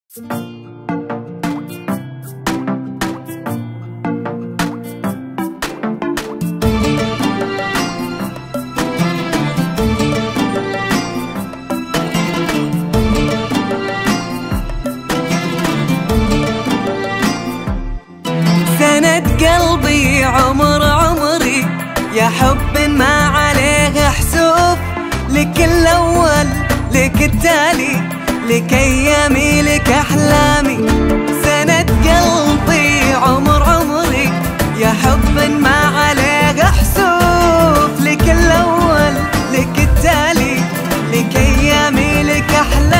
سند قلبي عمر عمري، يا حب ما عليه حسوب، لك الأول لك التالي، لك أيامي لك أحلامي. سند قلبي عمر عمري، يا حب ما عليه حسوب، لك الأول لك التالي، لك أيامي لك أحلامي.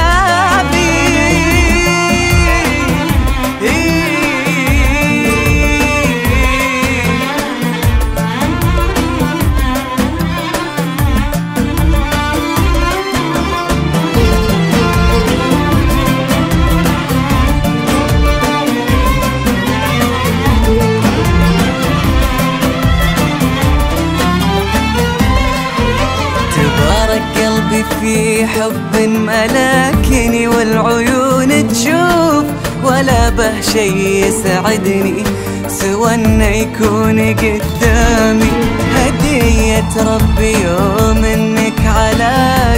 قلبي في حب ملاكني، والعيون تشوف ولا به شي يسعدني سوى انه يكون قدامي. هدية ربي يوم انك على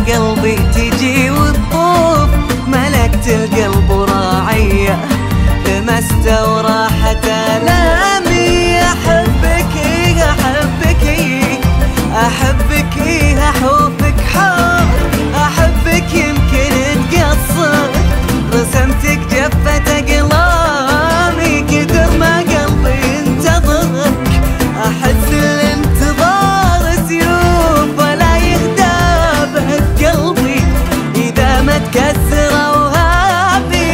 قلبي تجي وتطوف، ملكت القلب وراعية لمست وراحت آلامي. أحبك أحبك أحبك أحبك حار، أحبك يمكن تقصر، رسمتك جفة أقلامي. كثر ما قلبي ينتظرك أحس الانتظار سيوف، ولا يهدى بهد قلبي إذا ما تكسر أوهامي.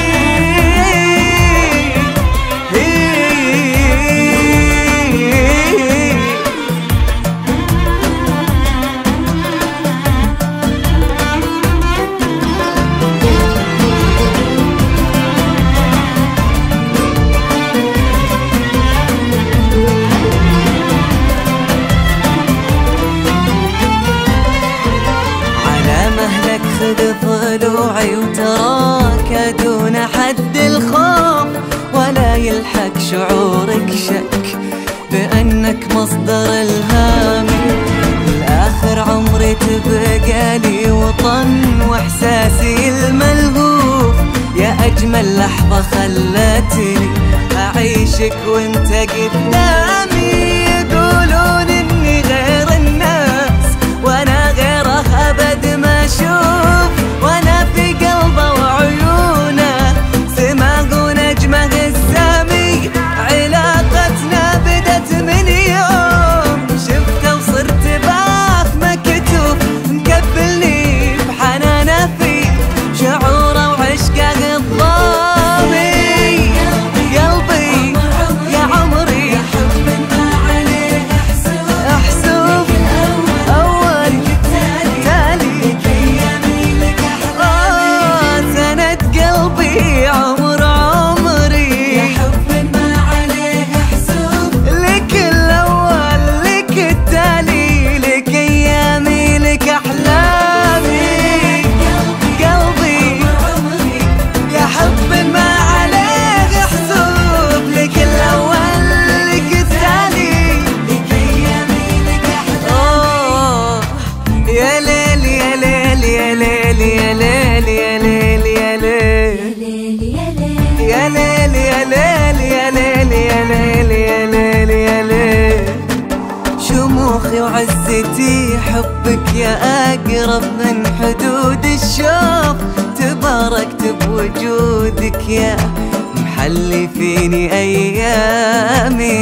خذ ضلوعي وتراك دون حد الخوف، ولا يلحق شعورك شك بأنك مصدر الهامي. لآخر عمري تبقى لي وطن وإحساسي الملهوف، يا أجمل لحظة خلتني أعيشك وانت قدامي. يقولون إني غير الناس وأنا غيره أبد ما أشوف، وأنا في قلبه وعيونه سماق ونجمه السامي. علاقتنا بدت من يوم شفته وصرت باف مكتوف، مكبلني بحنانه في شعوره وعشقه الضامي. قلبي يا عمري يا حب ما عليه حسوب، أول تالي سند قلبي عمر عمري، يا حب ما عليه حسوب، لك الأول لك التالي، لك أيامي لك أحلامي. قلبي يا حب ما عليه حسوب، لك الأول لك التالي، لك أيامي لك أحلامي. يا ليل يا ليل يا ليل يا ليل يا ليل يا ليل يا ليل يا ليل يا ليل يا ليل يا ليل يا ليل. شموخي وعزتي حبك يا أقرب من حدود الشوق، تباركت بوجودك يا محلي فيني أيامي.